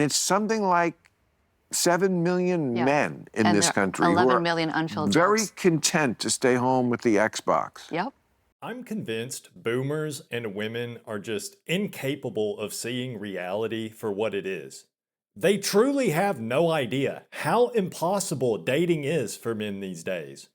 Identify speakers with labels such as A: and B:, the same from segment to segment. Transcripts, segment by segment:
A: It's something like 7 million
B: Yeah.
A: men in
B: And
A: this
B: there are
A: country who
B: 11
A: are
B: million unfilled
A: very
B: jobs.
A: content to stay home with the Xbox.
B: Yep.
C: I'm convinced boomers and women are just incapable of seeing reality for what it is. They truly have no idea how impossible dating is for men these days.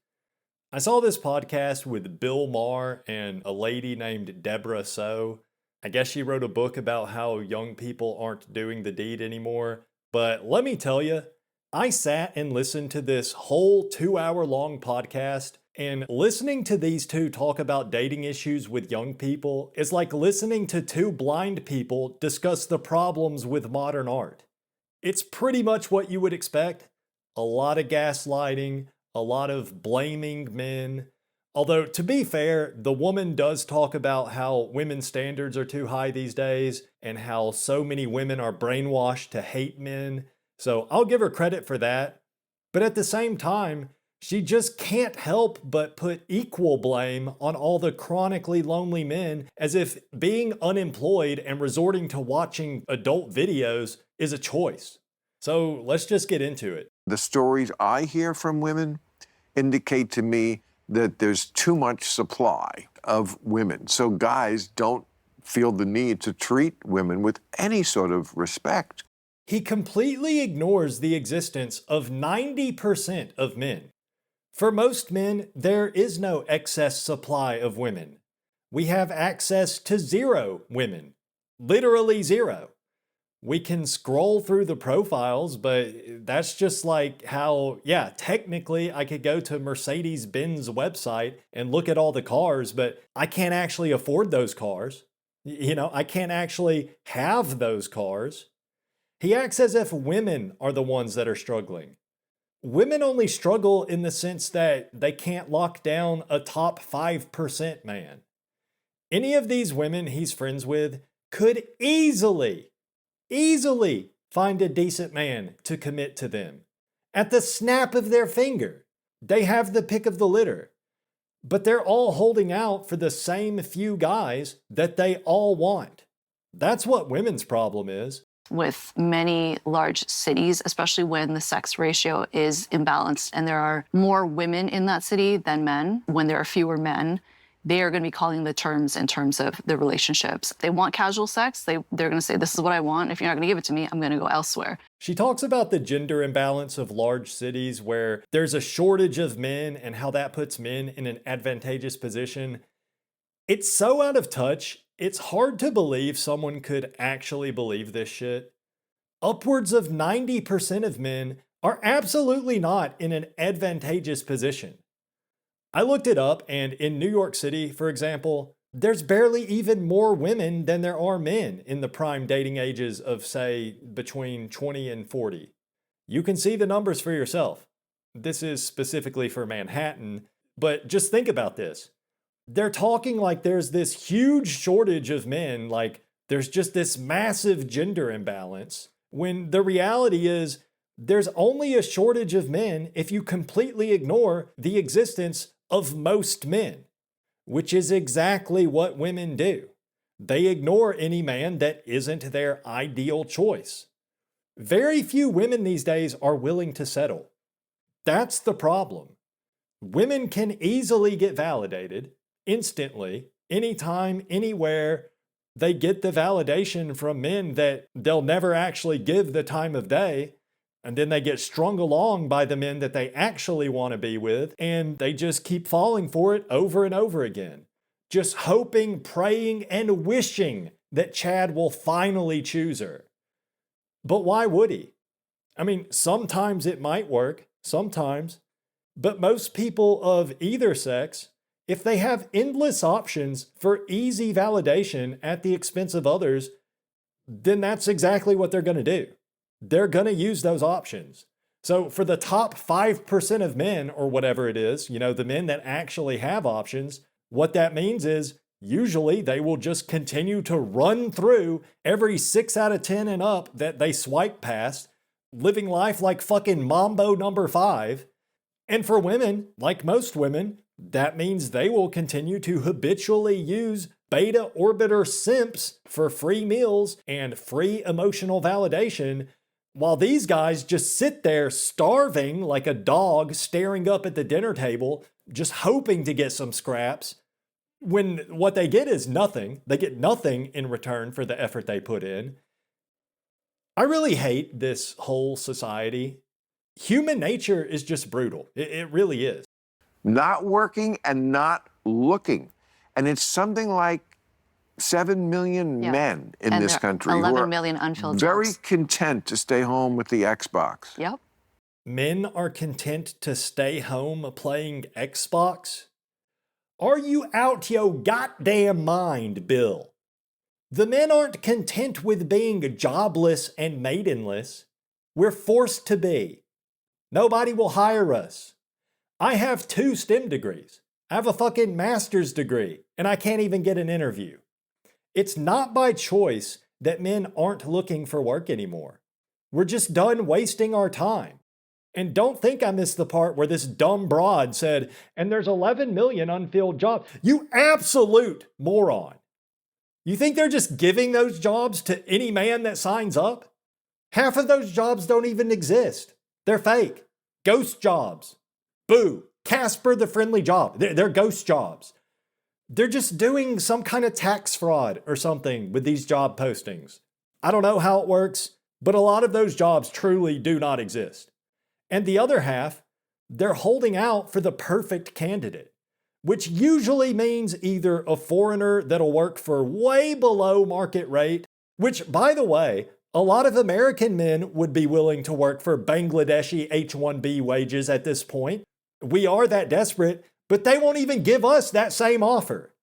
C: I saw this podcast with Bill Maher and a lady named Deborah So. I guess she wrote a book about how young people aren't doing the deed anymore. But let me tell you, I sat and listened to this whole 2 hour long podcast, and listening to these two talk about dating issues with young people is like listening to two blind people discuss the problems with modern art. It's pretty much what you would expect. A lot of gaslighting, a lot of blaming men. Although, to be fair, the woman does talk about how women's standards are too high these days and how so many women are brainwashed to hate men. So I'll give her credit for that. But at the same time, she just can't help but put equal blame on all the chronically lonely men, as if being unemployed and resorting to watching adult videos is a choice. So let's just get into it.
A: The stories I hear from women indicate to me that there's too much supply of women. So guys don't feel the need to treat women with any sort of respect.
C: He completely ignores the existence of 90% of men. For most men, there is no excess supply of women. We have access to 0 women. Literally 0. We can scroll through the profiles, but that's just like how, yeah, technically I could go to Mercedes-Benz website and look at all the cars, but I can't actually afford those cars. I can't actually have those cars. He acts as if women are the ones that are struggling. Women only struggle in the sense that they can't lock down a top 5% man. Any of these women he's friends with could easily find a decent man to commit to them. At the snap of their finger, they have the pick of the litter. But they're all holding out for the same few guys that they all want. That's what women's problem is.
B: With many large cities, especially when the sex ratio is imbalanced and there are more women in that city than men, when there are fewer men, they are going to be calling the terms in terms of the relationships. If they want casual sex, they're going to say, this is what I want. If you're not going to give it to me, I'm going to go elsewhere.
C: She talks about the gender imbalance of large cities where there's a shortage of men and how that puts men in an advantageous position. It's so out of touch, it's hard to believe someone could actually believe this shit. Upwards of 90% of men are absolutely not in an advantageous position. I looked it up, and in New York City, for example, there's barely even more women than there are men in the prime dating ages of, say, between 20 and 40. You can see the numbers for yourself. This is specifically for Manhattan, but just think about this. They're talking like there's this huge shortage of men, like there's just this massive gender imbalance, when the reality is there's only a shortage of men if you completely ignore the existence of most men, which is exactly what women do. They ignore any man that isn't their ideal choice. Very few women these days are willing to settle. That's the problem. Women can easily get validated, instantly, anytime, anywhere. They get the validation from men that they'll never actually give the time of day, and then they get strung along by the men that they actually want to be with, and they just keep falling for it over and over again. Just hoping, praying, and wishing that Chad will finally choose her. But why would he? I mean, sometimes it might work, sometimes. But most people of either sex, if they have endless options for easy validation at the expense of others, then that's exactly what they're going to do. They're going to use those options. So for the top 5% of men, or whatever it is, the men that actually have options, what that means is usually they will just continue to run through every 6 out of 10 and up that they swipe past, living life like fucking Mambo number 5. And for women, like most women, that means they will continue to habitually use beta orbiter simps for free meals and free emotional validation, while these guys just sit there starving like a dog staring up at the dinner table, just hoping to get some scraps, when what they get is nothing. They get nothing in return for the effort they put in. I really hate this whole society. Human nature is just brutal. It really is.
A: Not working and not looking. And it's something like 7 million men in
B: And
A: this
B: there are
A: country who
B: 11
A: are
B: million unfilled
A: very
B: jobs.
A: content to stay home with the Xbox.
B: Yep.
C: Men are content to stay home playing Xbox? Are you out your goddamn mind, Bill? The men aren't content with being jobless and maidenless. We're forced to be. Nobody will hire us. I have 2 STEM degrees. I have a fucking master's degree, and I can't even get an interview. It's not by choice that men aren't looking for work anymore. We're just done wasting our time. And don't think I missed the part where this dumb broad said, and there's 11 million unfilled jobs. You absolute moron. You think they're just giving those jobs to any man that signs up? Half of those jobs don't even exist. They're fake. Ghost jobs. Boo. Casper the Friendly Job. They're ghost jobs. They're just doing some kind of tax fraud or something with these job postings. I don't know how it works, but a lot of those jobs truly do not exist. And the other half, they're holding out for the perfect candidate, which usually means either a foreigner that'll work for way below market rate, which, by the way, a lot of American men would be willing to work for Bangladeshi H-1B wages at this point. We are that desperate, but they won't even give us that same offer.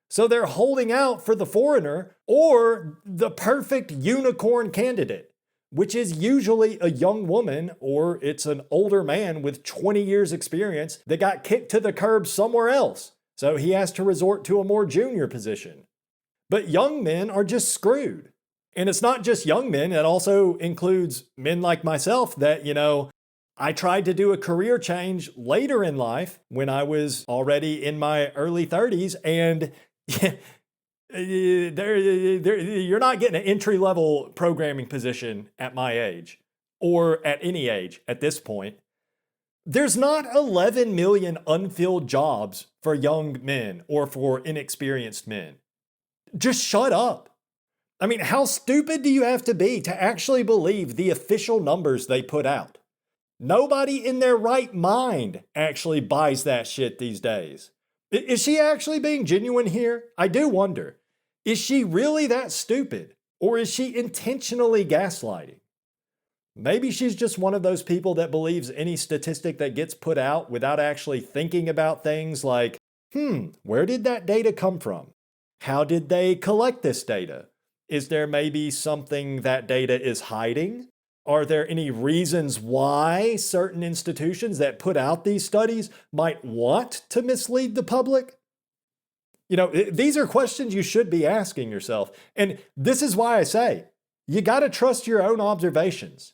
C: So they're holding out for the foreigner or the perfect unicorn candidate, which is usually a young woman or it's an older man with 20 years experience that got kicked to the curb somewhere else. So he has to resort to a more junior position. But young men are just screwed. And it's not just young men, it also includes men like myself that, I tried to do a career change later in life when I was already in my early 30s, and you're not getting an entry-level programming position at my age, or at any age at this point. There's not 11 million unfilled jobs for young men or for inexperienced men. Just shut up. I mean, how stupid do you have to be to actually believe the official numbers they put out? Nobody in their right mind actually buys that shit these days. Is she actually being genuine here? I do wonder. Is she really that stupid? Or is she intentionally gaslighting? Maybe she's just one of those people that believes any statistic that gets put out without actually thinking about things like, where did that data come from? How did they collect this data? Is there maybe something that data is hiding? Are there any reasons why certain institutions that put out these studies might want to mislead the public? These are questions you should be asking yourself. And this is why I say, you got to trust your own observations.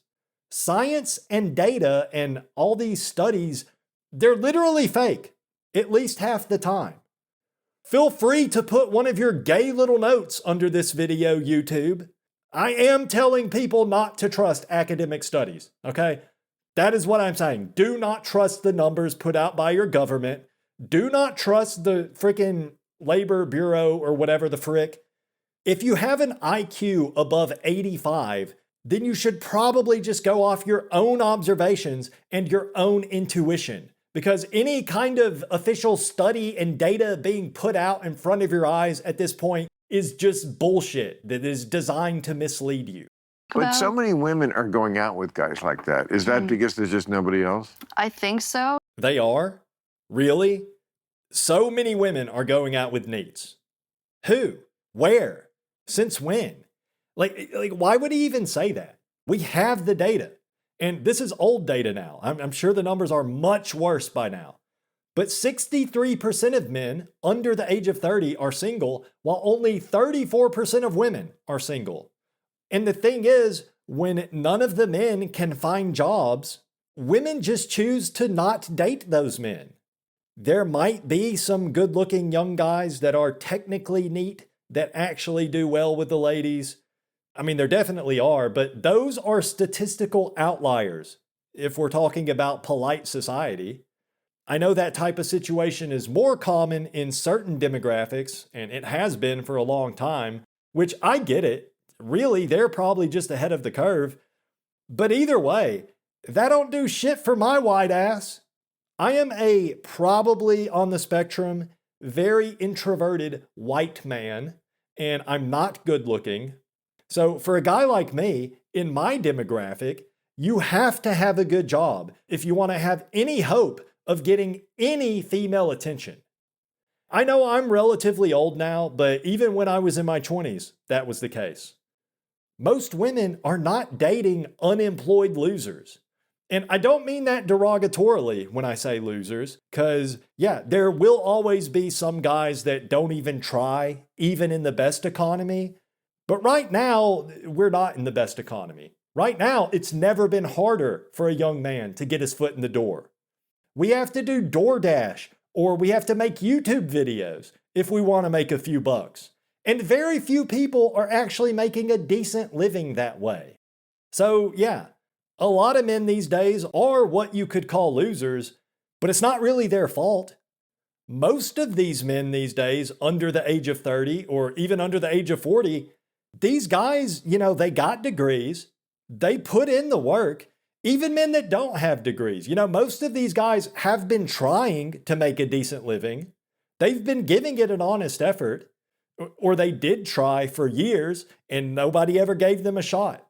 C: Science and data and all these studies, they're literally fake, at least half the time. Feel free to put one of your gay little notes under this video, YouTube. I am telling people not to trust academic studies, okay? That is what I'm saying. Do not trust the numbers put out by your government. Do not trust the freaking Labor Bureau or whatever the frick. If you have an IQ above 85, then you should probably just go off your own observations and your own intuition. Because any kind of official study and data being put out in front of your eyes at this point is just bullshit that is designed to mislead you.
A: But so many women are going out with guys like that. Is that because there's just nobody else?
B: I think so.
C: They are? Really? So many women are going out with NEETs. Who? Where? Since when? Like, why would he even say that? We have the data. And this is old data now. I'm sure the numbers are much worse by now. But 63% of men under the age of 30 are single, while only 34% of women are single. And the thing is, when none of the men can find jobs, women just choose to not date those men. There might be some good-looking young guys that are technically neat, that actually do well with the ladies? I mean, there definitely are, but those are statistical outliers if we're talking about polite society. I know that type of situation is more common in certain demographics, and it has been for a long time, which I get it. Really, they're probably just ahead of the curve. But either way, that don't do shit for my white ass. I am a probably on the spectrum, very introverted white man, and I'm not good looking. So for a guy like me, in my demographic, you have to have a good job if you want to have any hope of getting any female attention. I know I'm relatively old now, but even when I was in my 20s, that was the case. Most women are not dating unemployed losers. And I don't mean that derogatorily when I say losers, because, yeah, there will always be some guys that don't even try, even in the best economy. But right now, we're not in the best economy. Right now, it's never been harder for a young man to get his foot in the door. We have to do DoorDash, or we have to make YouTube videos if we want to make a few bucks. And very few people are actually making a decent living that way. So, yeah, a lot of men these days are what you could call losers, but it's not really their fault. Most of these men these days, under the age of 30 or even under the age of 40, these guys, they got degrees, they put in the work. Even men that don't have degrees, most of these guys have been trying to make a decent living. They've been giving it an honest effort, or they did try for years and nobody ever gave them a shot.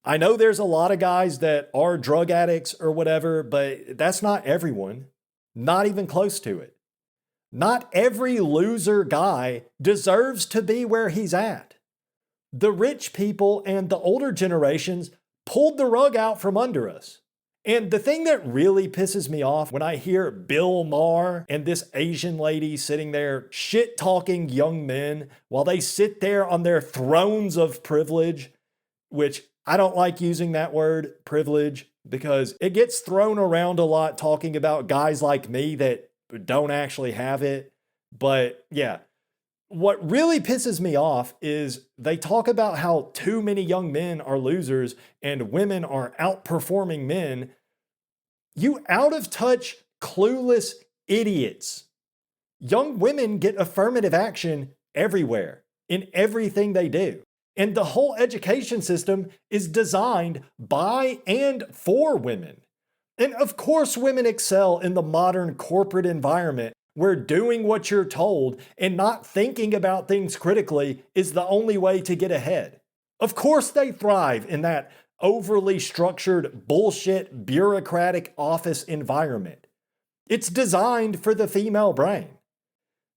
C: I know there's a lot of guys that are drug addicts or whatever, but that's not everyone. Not even close to it. Not every loser guy deserves to be where he's at. The rich people and the older generations pulled the rug out from under us. And the thing that really pisses me off when I hear Bill Maher and this Asian lady sitting there shit-talking young men while they sit there on their thrones of privilege, which I don't like using that word, privilege, because it gets thrown around a lot talking about guys like me that don't actually have it. But yeah, what really pisses me off is they talk about how too many young men are losers and women are outperforming men. You out of touch, clueless idiots. Young women get affirmative action everywhere, in everything they do. And the whole education system is designed by and for women. And of course, women excel in the modern corporate environment where doing what you're told and not thinking about things critically is the only way to get ahead. Of course they thrive in that overly structured, bullshit, bureaucratic office environment. It's designed for the female brain.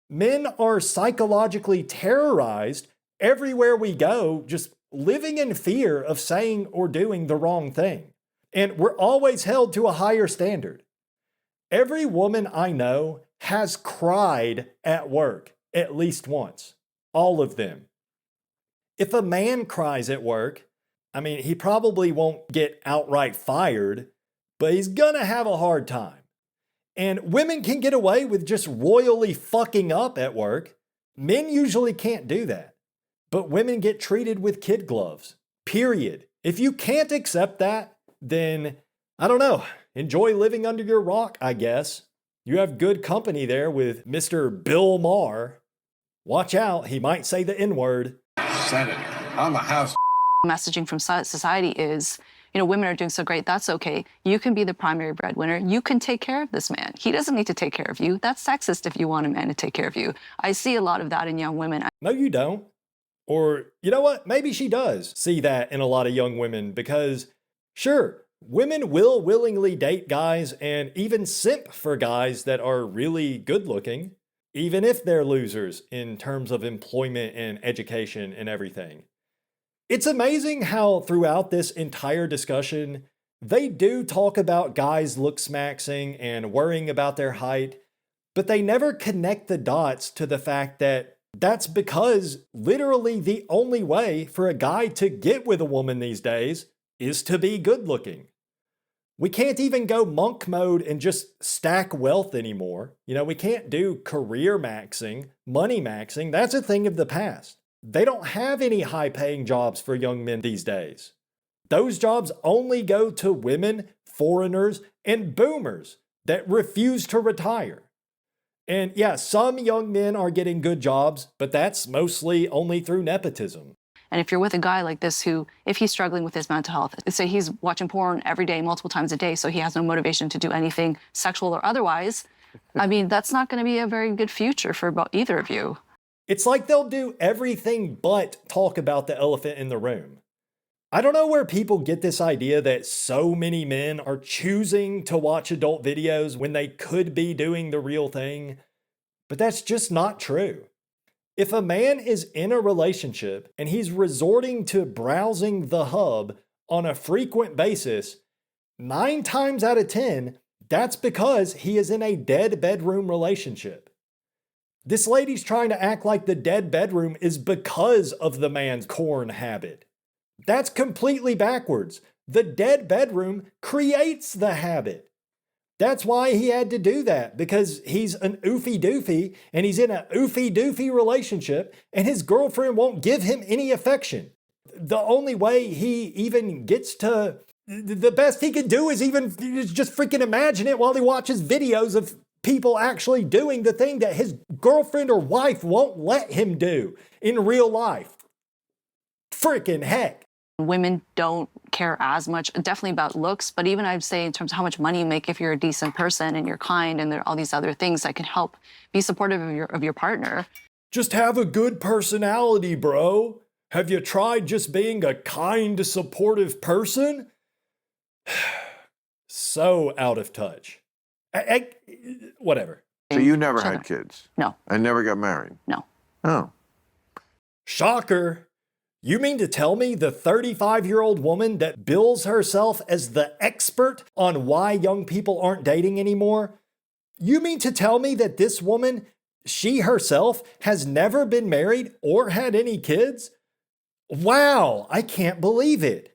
C: Men are psychologically terrorized everywhere we go, just living in fear of saying or doing the wrong thing. And we're always held to a higher standard. Every woman I know has cried at work at least once. All of them. If a man cries at work, he probably won't get outright fired, but he's gonna have a hard time. And women can get away with just royally fucking up at work. Men usually can't do that. But women get treated with kid gloves. Period. If you can't accept that, then, I don't know, enjoy living under your rock, I guess. You have good company there with Mr. Bill Maher. Watch out, he might say the N-word.
D: Senator, I'm a house.
B: Messaging from society is, women are doing so great, that's okay. You can be the primary breadwinner. You can take care of this man. He doesn't need to take care of you. That's sexist if you want a man to take care of you. I see a lot of that in young women.
C: No, you don't. Or, you know what? Maybe she does see that in a lot of young women because, sure, women will willingly date guys and even simp for guys that are really good looking, even if they're losers in terms of employment and education and everything. It's amazing how throughout this entire discussion, they do talk about guys looks-maxing and worrying about their height, but they never connect the dots to the fact that that's because literally the only way for a guy to get with a woman these days is to be good looking. We can't even go monk mode and just stack wealth anymore. We can't do career maxing, money maxing. That's a thing of the past. They don't have any high-paying jobs for young men these days. Those jobs only go to women, foreigners, and boomers that refuse to retire. And yeah, some young men are getting good jobs, but that's mostly only through nepotism.
B: And if you're with a guy like this who, if he's struggling with his mental health, say he's watching porn every day, multiple times a day, so he has no motivation to do anything sexual or otherwise, I mean, that's not going to be a very good future for either of you.
C: It's like they'll do everything but talk about the elephant in the room. I don't know where people get this idea that so many men are choosing to watch adult videos when they could be doing the real thing, but that's just not true. If a man is in a relationship and he's resorting to browsing the hub on a frequent basis, 9 times out of 10, that's because he is in a dead bedroom relationship. This lady's trying to act like the dead bedroom is because of the man's corn habit. That's completely backwards. The dead bedroom creates the habit. That's why he had to do that, because he's an oofy doofy and he's in an oofy doofy relationship and his girlfriend won't give him any affection. The only way he even gets to, the best he can do is just freaking imagine it while he watches videos of people actually doing the thing that his girlfriend or wife won't let him do in real life. Freaking heck.
B: Women don't care as much, definitely about looks, but even I'd say in terms of how much money you make if you're a decent person and you're kind and there are all these other things that can help be supportive of your partner.
C: Just have a good personality, bro. Have you tried just being a kind, supportive person? So out of touch. Whatever.
A: So you never
B: Shut
A: had
B: up.
A: kids?
B: No,
A: And never got married?
B: no.
A: Oh.
C: Shocker. You mean to tell me the 35-year-old woman that bills herself as the expert on why young people aren't dating anymore? You mean to tell me that this woman, she herself, has never been married or had any kids? Wow, I can't believe it.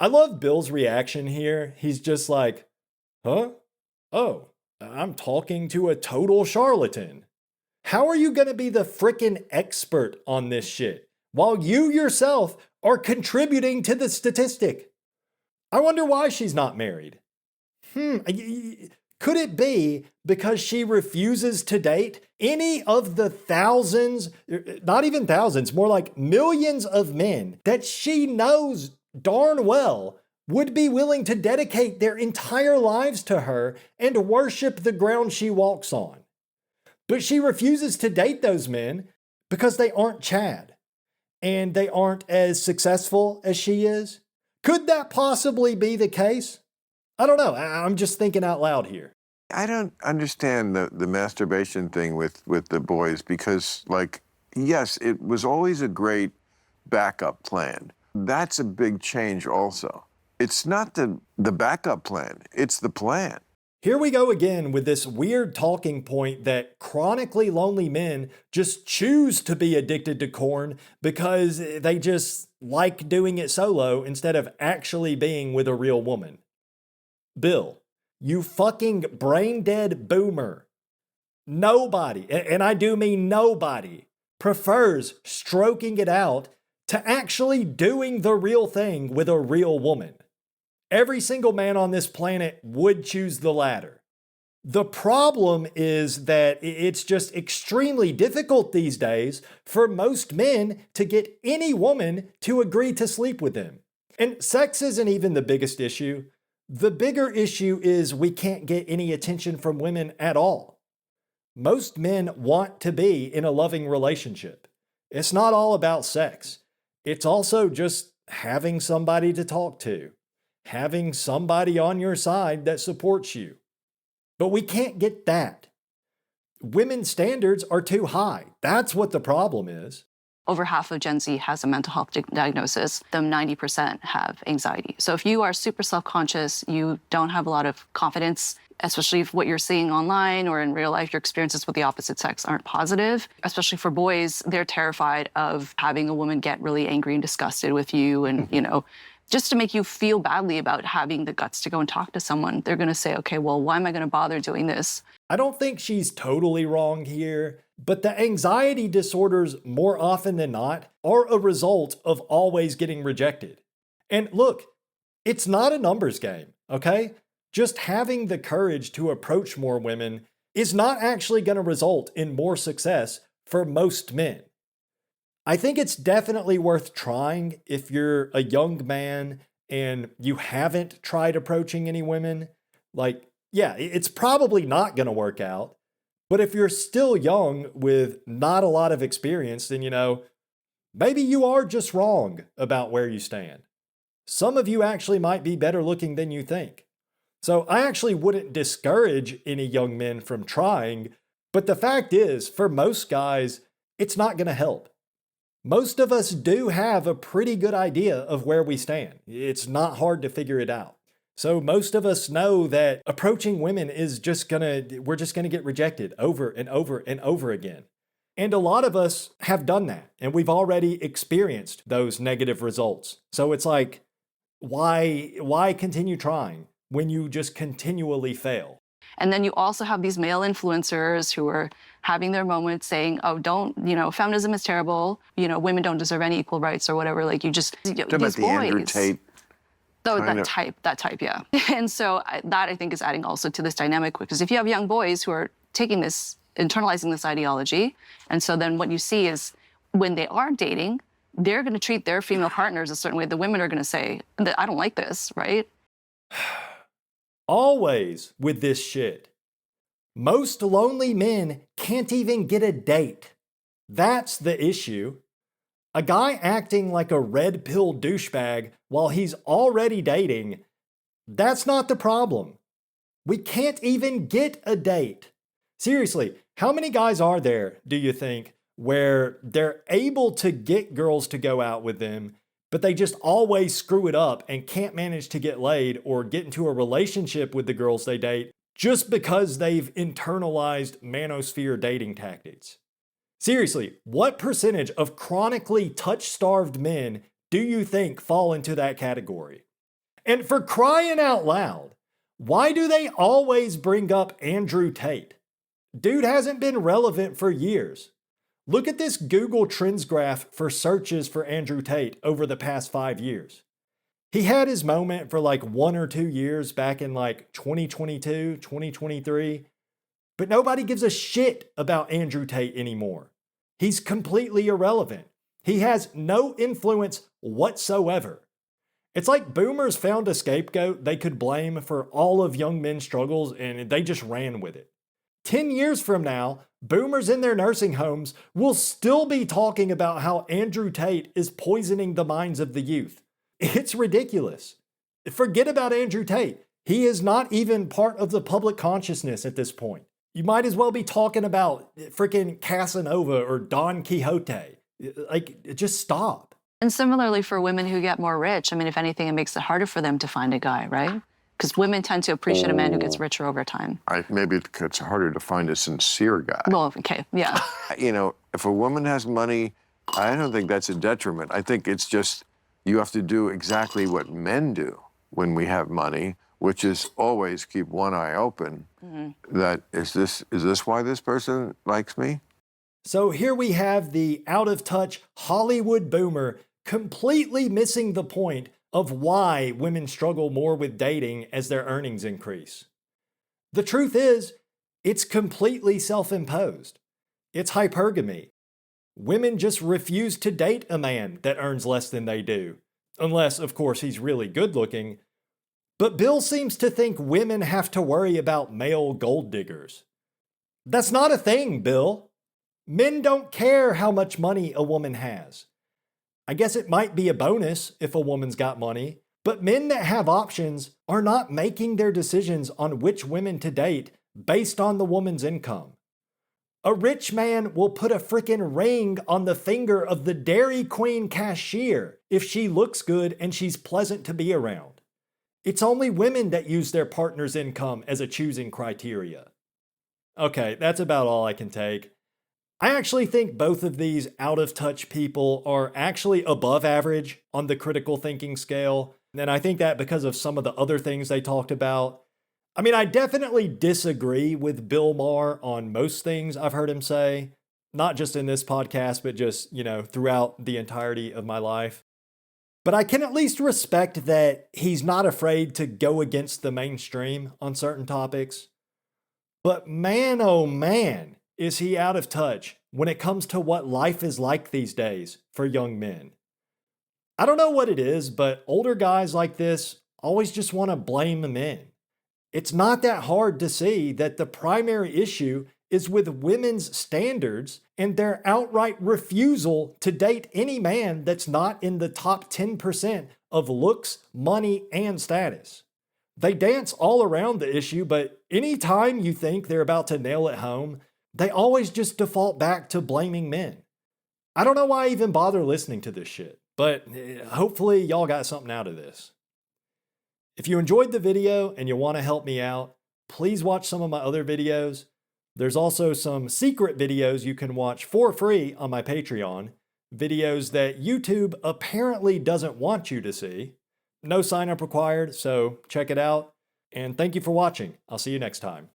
C: I love Bill's reaction here. He's just like, huh? Oh, I'm talking to a total charlatan. How are you going to be the frickin' expert on this shit while you yourself are contributing to the statistic? I wonder why she's not married. Could it be because she refuses to date any of the thousands, not even thousands, more like millions of men that she knows darn well would be willing to dedicate their entire lives to her and worship the ground she walks on? But she refuses to date those men because they aren't Chad and they aren't as successful as she is. Could that possibly be the case? I don't know. I'm just thinking out loud here.
A: I don't understand the masturbation thing with the boys because, like, yes, it was always a great backup plan. That's a big change also. It's not the backup plan, it's the plan.
C: Here we go again with this weird talking point that chronically lonely men just choose to be addicted to corn because they just like doing it solo instead of actually being with a real woman. Bill, you fucking brain dead boomer. Nobody, and I do mean nobody, prefers stroking it out to actually doing the real thing with a real woman. Every single man on this planet would choose the latter. The problem is that it's just extremely difficult these days for most men to get any woman to agree to sleep with them. And sex isn't even the biggest issue. The bigger issue is we can't get any attention from women at all. Most men want to be in a loving relationship. It's not all about sex. It's also just having somebody to talk to, having somebody on your side that supports you. But we can't get that. Women's standards are too high. That's what the problem is.
B: Over half of Gen Z has a mental health diagnosis. Them 90% have anxiety. So if you are super self-conscious, you don't have a lot of confidence, especially if what you're seeing online or in real life, your experiences with the opposite sex aren't positive. Especially for boys, they're terrified of having a woman get really angry and disgusted with you and, just to make you feel badly about having the guts to go and talk to someone. They're going to say, okay, well, why am I going to bother doing this?
C: I don't think she's totally wrong here. But the anxiety disorders, more often than not, are a result of always getting rejected. And look, it's not a numbers game, okay? Just having the courage to approach more women is not actually going to result in more success for most men. I think it's definitely worth trying if you're a young man and you haven't tried approaching any women. Like, yeah, it's probably not going to work out. But if you're still young with not a lot of experience, then, maybe you are just wrong about where you stand. Some of you actually might be better looking than you think. So I actually wouldn't discourage any young men from trying, but the fact is, for most guys, it's not going to help. Most of us do have a pretty good idea of where we stand. It's not hard to figure it out. So most of us know that approaching women is we're just gonna get rejected over and over and over again. And a lot of us have done that, and we've already experienced those negative results. So it's like, why continue trying when you just continually fail?
B: And then you also have these male influencers who are having their moments saying, oh, feminism is terrible. Women don't deserve any equal rights or whatever. Like
A: Talking about the Andrew Tate.
B: So that type, yeah. And so that I think is adding also to this dynamic, because if you have young boys who are taking this, internalizing this ideology, and so then what you see is when they are dating, they're going to treat their female partners a certain way. The women are going to say, I don't like this, right?
C: Always with this shit. Most lonely men can't even get a date. That's the issue. A guy acting like a red pill douchebag while he's already dating, that's not the problem. We can't even get a date. Seriously, how many guys are there, do you think, where they're able to get girls to go out with them, but they just always screw it up and can't manage to get laid or get into a relationship with the girls they date just because they've internalized manosphere dating tactics? Seriously, what percentage of chronically touch-starved men do you think fall into that category? And for crying out loud, why do they always bring up Andrew Tate? Dude hasn't been relevant for years. Look at this Google Trends graph for searches for Andrew Tate over the past 5 years. He had his moment for like 1 or 2 years back in like 2022, 2023. But nobody gives a shit about Andrew Tate anymore. He's completely irrelevant. He has no influence whatsoever. It's like boomers found a scapegoat they could blame for all of young men's struggles and they just ran with it. 10 years from now, boomers in their nursing homes will still be talking about how Andrew Tate is poisoning the minds of the youth. It's ridiculous. Forget about Andrew Tate. He is not even part of the public consciousness at this point. You might as well be talking about freaking Casanova or Don Quixote. Like, just stop.
B: And similarly for women who get more rich, I mean, if anything, it makes it harder for them to find a guy, right? Because women tend to appreciate a man who gets richer over time.
A: Maybe it's harder to find a sincere guy.
B: Well, okay, yeah.
A: If a woman has money, I don't think that's a detriment. I think it's just you have to do exactly what men do when we have money, which is always keep one eye open. Mm-hmm. That is this why this person likes me?
C: So here we have the out-of-touch Hollywood boomer completely missing the point of why women struggle more with dating as their earnings increase. The truth is, it's completely self-imposed. It's hypergamy. Women just refuse to date a man that earns less than they do, unless, of course, he's really good-looking. But Bill seems to think women have to worry about male gold diggers. That's not a thing, Bill. Men don't care how much money a woman has. I guess it might be a bonus if a woman's got money, but men that have options are not making their decisions on which women to date based on the woman's income. A rich man will put a frickin' ring on the finger of the Dairy Queen cashier if she looks good and she's pleasant to be around. It's only women that use their partner's income as a choosing criteria. Okay, that's about all I can take. I actually think both of these out-of-touch people are actually above average on the critical thinking scale, and I think that because of some of the other things they talked about. I mean, I definitely disagree with Bill Maher on most things I've heard him say, not just in this podcast, but just, throughout the entirety of my life. But I can at least respect that he's not afraid to go against the mainstream on certain topics. But man, oh man, is he out of touch when it comes to what life is like these days for young men. I don't know what it is, but older guys like this always just want to blame the men. It's not that hard to see that the primary issue is with women's standards and their outright refusal to date any man that's not in the top 10% of looks, money, and status. They dance all around the issue, but anytime you think they're about to nail it home, they always just default back to blaming men. I don't know why I even bother listening to this shit, but hopefully y'all got something out of this. If you enjoyed the video and you want to help me out, please watch some of my other videos. There's also some secret videos you can watch for free on my Patreon, videos that YouTube apparently doesn't want you to see. No sign up required, so check it out. And thank you for watching. I'll see you next time.